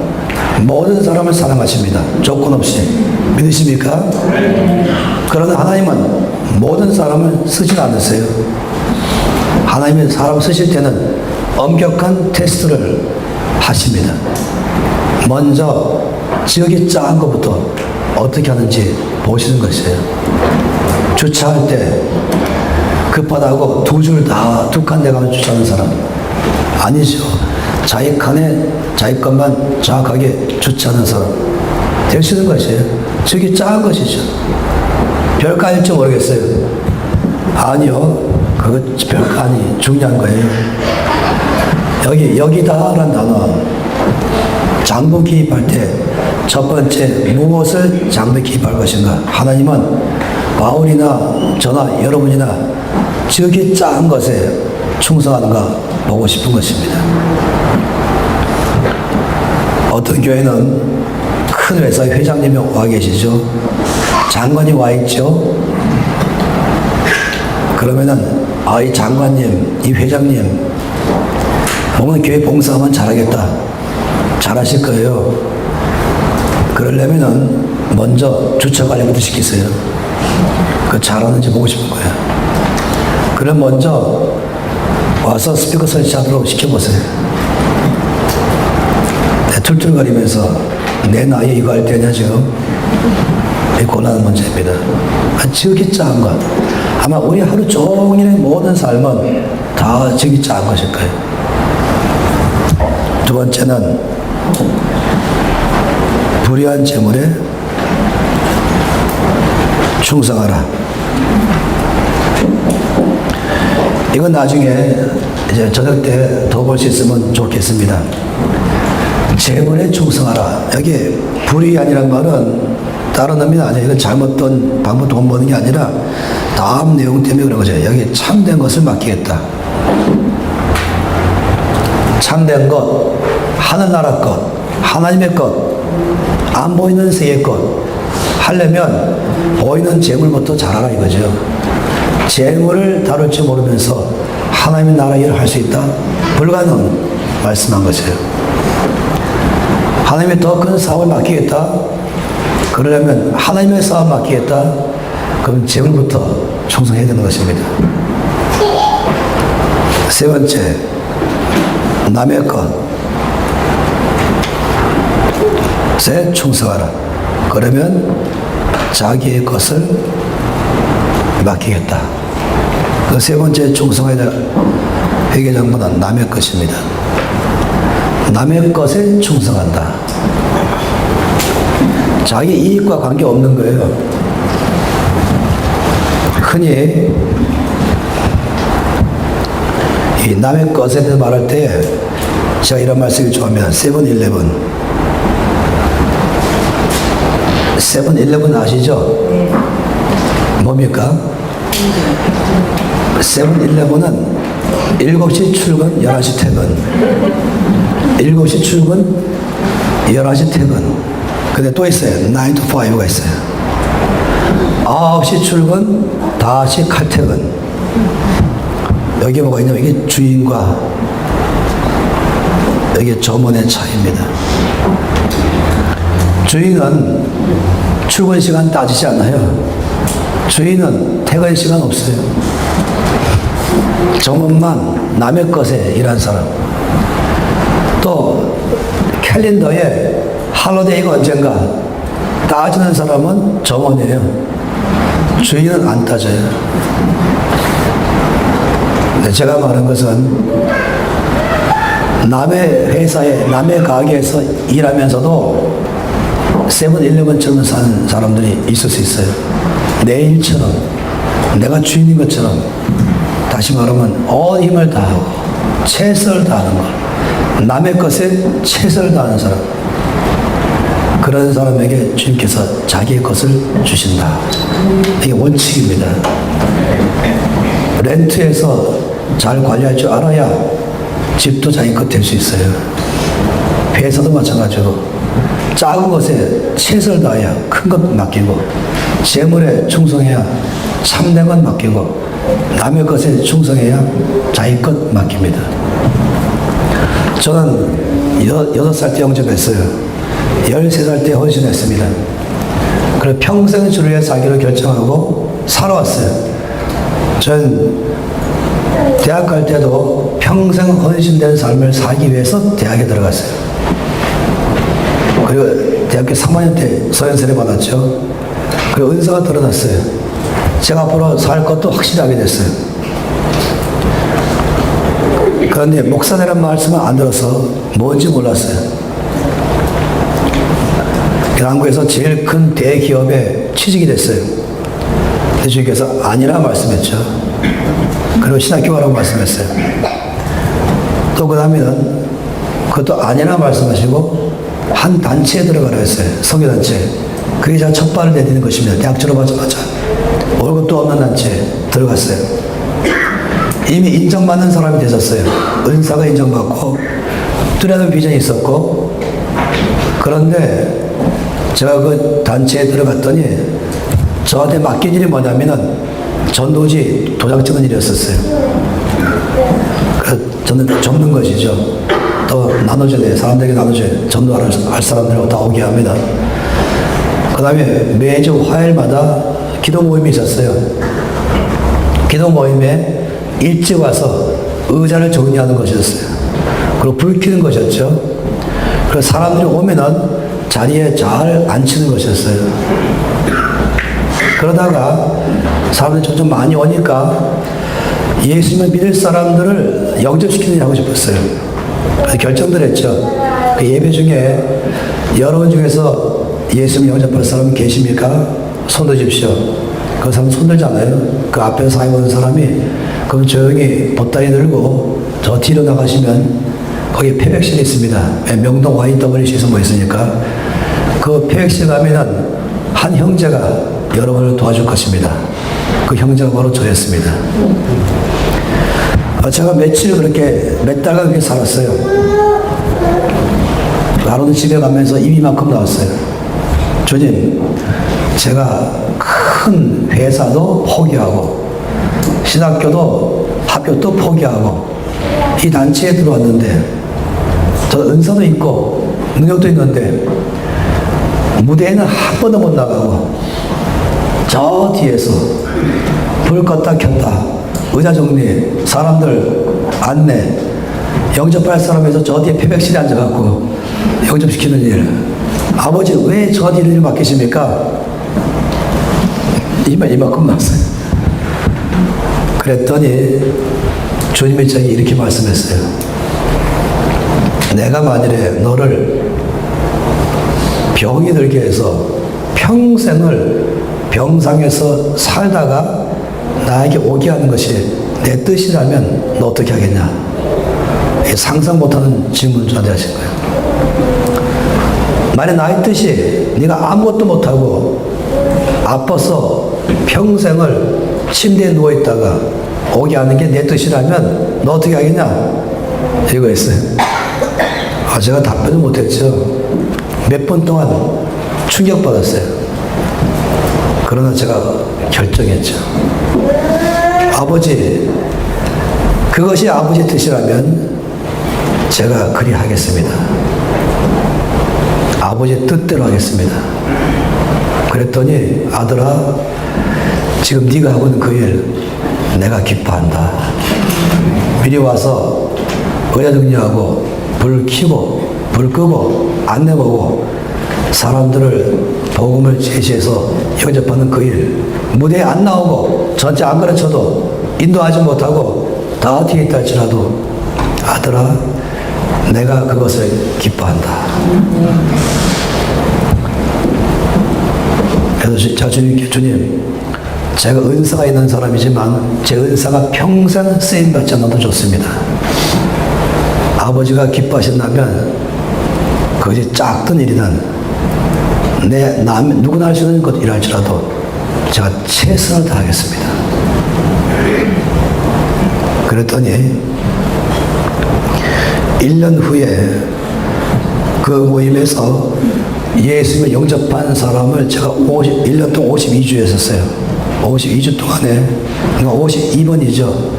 모든 사람을 사랑하십니다. 조건 없이. 믿으십니까? 그러나 하나님은 모든 사람을 쓰지 않으세요. 하나님이 사람 쓰실 때는 엄격한 테스트를 하십니다. 먼저 지역이 작은 것부터 어떻게 하는지 보시는 것이에요. 주차할 때 급하다고 두 칸 내가면 주차하는 사람 아니죠. 자기 칸에 자기 것만 정확하게 주차하는 사람 되시는 것이에요. 지역이 작은 것이죠. 별거 아닐지 모르겠어요. 아니요. 그거 별거 아니 중요한 거예요. 여기다라는 단어, 장부 기입할 때 첫 번째 무엇을 장부에 기입할 것인가? 하나님은 바울이나 저나 여러분이나 지극히 작은 것에 충성하는가 보고 싶은 것입니다. 어떤 교회는 큰 회사의 회장님이 와 계시죠. 장관이 와 있죠. 그러면은 이 장관님, 이 회장님 보면 교회 봉사하면 잘하겠다. 잘하실 거예요. 그러려면은 먼저 주차 관리부터 시키세요. 그 잘하는지 보고 싶은 거예요. 그럼 먼저 와서 스피커 설치하도록 시켜보세요. 툴툴거리면서 내 나이에 이거 할 때냐 지금? 이 고난의 문제입니다. 지극히 작은 것. 아마 우리 하루 종일의 모든 삶은 다 지극히 작은 것일 거예요. 두 번째는 불의한 재물에 충성하라. 이건 나중에 이제 저녁 때 더 볼 수 있으면 좋겠습니다. 재물에 충성하라. 여기 불의한이라는 말은 다른 의미는 아니에요. 이건 잘못된 방법 돈 버는 게 아니라 다음 내용 때문에 그런 거죠. 여기 참된 것을 맡기겠다. 참된 것, 하늘나라 것, 하나님의 것, 안 보이는 세계 것 하려면 보이는 재물부터 잘하라 이거죠. 재물을 다룰 줄 모르면서 하나님의 나라 일을 할 수 있다? 불가능 말씀한 것이에요. 하나님의 더 큰 사업을 맡기겠다? 그러려면 하나님의 사업 맡기겠다? 그럼 재물부터 충성해야 되는 것입니다. 세 번째, 남의 것에 충성하라. 그러면 자기의 것을 맡기겠다. 그 세 번째 충성해야 될 회계장부는 남의 것입니다. 남의 것에 충성한다. 자기 이익과 관계없는 거예요. 흔히 이 남의 것에 대해서 말할 때 제가 이런 말씀을 좋아합니다. 세븐일레븐. 세븐일레븐 아시죠? 네. 뭡니까? 세븐일레븐은 7시 출근, 11시 퇴근. 7시 출근, 11시 퇴근. 근데 또 있어요. 9 to 5가 있어요. 9시 출근, 5시 칼퇴근. 여기 뭐가 있냐면 이게 주인과 여기 점원의 차이입니다. 주인은 출근 시간 따지지 않아요. 주인은 퇴근 시간 없어요. 점원만 남의 것에 일한 사람. 또 캘린더에 할로데이가 언젠가 따지는 사람은 점원이에요. 주인은 안 따져요. 제가 말한 것은 남의 회사에, 남의 가게에서 일하면서도 세븐일레븐처럼 사는 사람들이 있을 수 있어요. 내 일처럼, 내가 주인인 것처럼, 다시 말하면 온 힘을 다하고 최선을 다하는 것. 남의 것에 최선을 다하는 사람. 그런 사람에게 주님께서 자기의 것을 주신다. 이게 원칙입니다. 렌트에서 잘 관리할 줄 알아야 집도 자기 것 될 수 있어요. 회사도 마찬가지로 작은 것에 최선을 다해야 큰 것 맡기고, 재물에 충성해야 참된 것 맡기고, 남의 것에 충성해야 자기 것 맡깁니다. 저는 6살 때 영접했어요. 13살 때 헌신했습니다. 그래서 평생 주를 위해 살기로 결정하고 살아왔어요. 전 대학 갈 때도 평생 헌신된 삶을 살기 위해서 대학에 들어갔어요. 그리고 대학교 3학년 때 서연세례 받았죠. 그리고 은사가 드러났어요. 제가 앞으로 살 것도 확실하게 됐어요. 그런데 목사라는 말씀을 안 들어서 뭔지 몰랐어요. 한국에서 제일 큰 대기업에 취직이 됐어요. 근데 주님께서 아니라 말씀했죠. 그리고 신학교 가라고 말씀했어요. 또 그 다음에는 그것도 아니라 말씀하시고 한 단체에 들어가라 했어요. 성교단체. 그게 제가 첫 발을 내딛는 것입니다. 대학 졸업하자마자 월급도 없는 단체에 들어갔어요. 이미 인정받는 사람이 되셨어요. 은사가 인정받고 뚜렷한 비전이 있었고, 그런데 제가 그 단체에 들어갔더니 저한테 맡긴 일이 뭐냐면은 전도지 도장 찍는 일이었었어요. 그래서 저는 접는 것이죠. 또 나눠줘야 돼요. 사람들에게 나눠줘야 전도할 사람들하고 다 오게 합니다. 그 다음에 매주 화요일마다 기도 모임이 있었어요. 기도 모임에 일찍 와서 의자를 정리하는 것이었어요. 그리고 불 켜는 것이었죠. 그 사람들이 오면은 자리에 잘 앉히는 것이었어요. 그러다가 사람들이 점점 많이 오니까 예수님을 믿을 사람들을 영접시키는 일을 하고 싶었어요. 그래서 결정들 했죠. 그 예배 중에 여러분 중에서 예수님 영접할 사람 계십니까? 손 드십시오. 그 사람 손 들잖아요. 그 앞에 사회 오는 사람이 그럼 조용히 보따리 들고 저 뒤로 나가시면 거기 폐백실이 있습니다. 명동 YWC에서 뭐 있으니까 그 폐백실 가면은 한 형제가 여러분을 도와줄 것입니다. 그 형제가 바로 저였습니다. 제가 며칠 그렇게 몇 달간 그렇게 살았어요. 하루는 집에 가면서 입이만큼 나왔어요. 주님, 제가 큰 회사도 포기하고 신학교도 학교도 포기하고 이 단체에 들어왔는데 저 은사도 있고 능력도 있는데 무대에는 한 번도 못 나가고 저 뒤에서 불 껐다 켰다 의자 정리 사람들 안내 영접할 사람에서 저 뒤에 폐백실에 앉아갖고 영접시키는 일 아버지 왜 저 뒤를 맡기십니까? 이만큼 나왔어요. 그랬더니 주님이 저에게 이렇게 말씀했어요. 내가 만일에 너를 병이 들게 해서 평생을 병상에서 살다가 나에게 오게 하는 것이 내 뜻이라면 너 어떻게 하겠냐? 상상 못하는 질문을 저한테 하신 거예요. 만약 나의 뜻이 네가 아무것도 못하고 아파서 평생을 침대에 누워있다가 오게 하는 게 내 뜻이라면 너 어떻게 하겠냐? 이거였어요. 제가 답변을 못했죠. 몇 번 동안 충격받았어요. 그러나 제가 결정했죠. 아버지, 그것이 아버지의 뜻이라면 제가 그리 하겠습니다. 아버지의 뜻대로 하겠습니다. 그랬더니 아들아, 지금 네가 하고 있는 그 일 내가 기뻐한다. 미리 와서 의자 정리하고 불 켜고 불 끄고 안내 보고 사람들을 복음을 제시해서 영접하는 그 일 무대에 안 나오고 전체 안 가르쳐도 인도하지 못하고 다 뒤에 있다 할지라도 아들아 내가 그것을 기뻐한다. 그래서 제가 주님께 주님 제가 은사가 있는 사람이지만 제 은사가 평생 쓰임받지 않아도 좋습니다. 아버지가 기뻐하신다면 그것이 작든 일이든 누구나 할 수 있는 것 일할지라도 제가 최선을 다하겠습니다. 그랬더니 1년 후에 그 모임에서 예수님을 영접한 사람을 제가 1년 동안 52주 했었어요. 52주 동안에 52번이죠.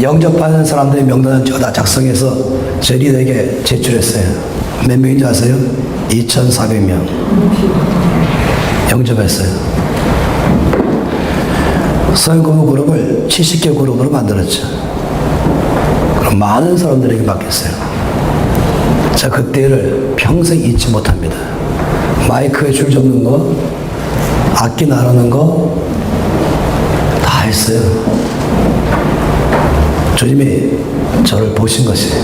영접하는 사람들의 명단을 제가 다 작성해서 제 리더에게 제출했어요. 몇 명인지 아세요? 2,400명 영접했어요. 서영고무 그룹을 70개 그룹으로 만들었죠. 그럼 많은 사람들에게 맡겼어요. 자, 그때를 평생 잊지 못합니다. 마이크에 줄 접는 거, 악기 나르는 거 다 했어요. 주님이 저를 보신 것이에요.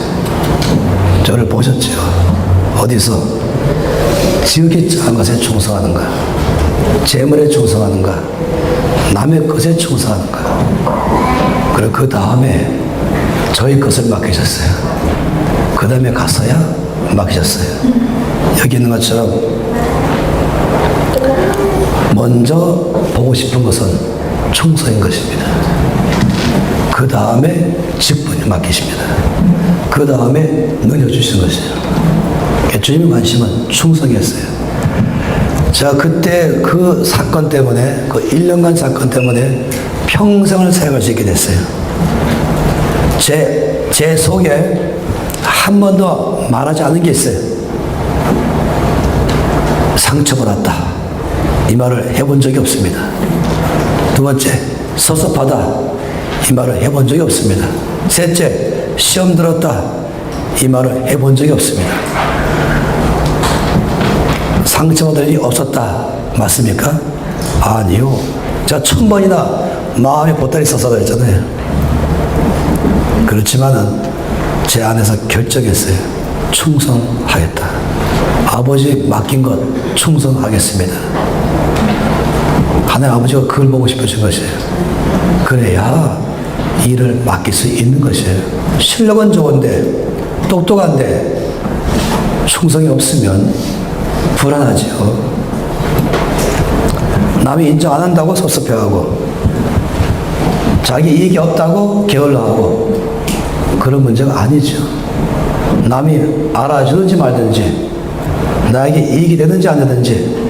저를 보셨죠. 어디서? 지극히 작은 것에 충성하는가? 재물에 충성하는가? 남의 것에 충성하는가? 그리고 그 다음에 저희 것을 맡기셨어요. 그 다음에 가서야 맡기셨어요. 여기 있는 것처럼 먼저 보고 싶은 것은 충성인 것입니다. 그 다음에 직분을 맡기십니다. 그 다음에 늘려주시는 것이에요. 주님의 관심은 충성이었어요. 제가 그때 그 사건 때문에, 그 1년간 사건 때문에 평생을 사역할 수 있게 됐어요. 제 속에 한 번도 말하지 않은 게 있어요. 상처받았다. 이 말을 해본 적이 없습니다. 두 번째, 섭섭하다. 이 말을 해본 적이 없습니다. 셋째, 시험 들었다. 이 말을 해본 적이 없습니다. 상처받을 일이 없었다. 맞습니까? 아니요. 제가 1000번이나 마음에 보따리 써서 그랬잖아요. 그렇지만은 제 안에서 결정했어요. 충성하겠다. 아버지 맡긴 것 충성하겠습니다. 하나님 아버지가 그걸 보고 싶으신 것이에요. 그래야 일을 맡길 수 있는 것이에요. 실력은 좋은데, 똑똑한데, 충성이 없으면 불안하죠. 남이 인정 안 한다고 섭섭해하고, 자기 이익이 없다고 게을러하고, 그런 문제가 아니죠. 남이 알아주든지 말든지, 나에게 이익이 되든지 안 되든지,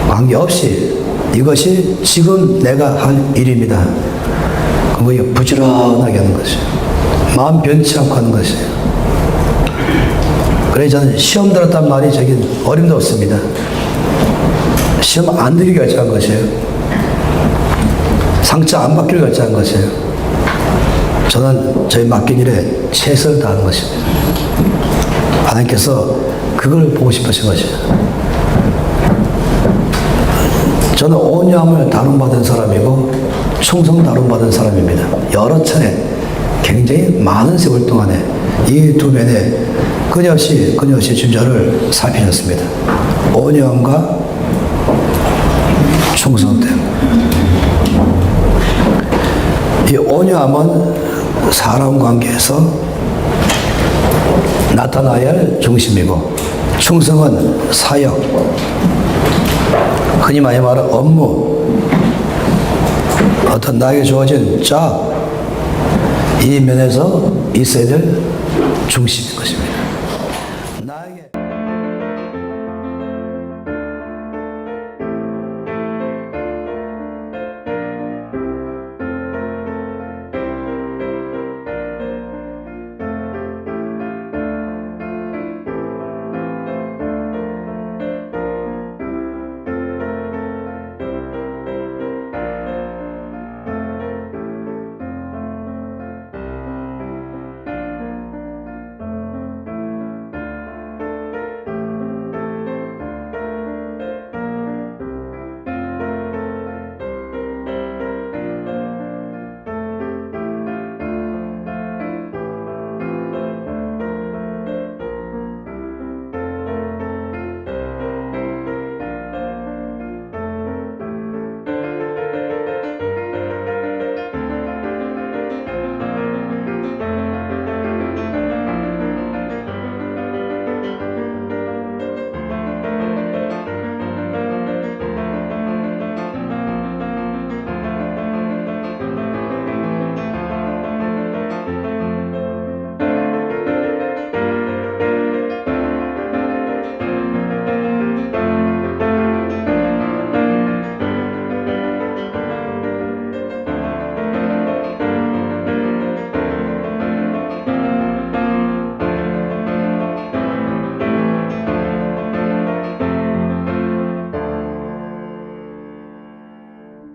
관계없이 이것이 지금 내가 할 일입니다. 그거 부지런하게 하는 것이에요. 마음 변치 않고 하는 것이에요. 그래서 저는 시험 들었단 말이 저긴 어림도 없습니다. 시험 안 들기 결정한 것이에요. 상처 안 받기를 결정한 것이에요. 저는 저희 맡긴 일에 최선을 다하는 것입니다. 하나님께서 그걸 보고 싶으신 것이에요. 저는 온유함을 다룬받은 사람이고 충성 다룬받은 사람입니다. 여러 차례 굉장히 많은 세월 동안에 이 두 면에 끊임없이 주저를 살피셨습니다. 온유함과 충성 때문에. 이 온유함은 사람 관계에서 나타나야 할 중심이고 충성은 사역, 흔히 많이 말하는 업무, 어떤 나에게 주어진 이 면에서 있어야 될 중심인 것입니다.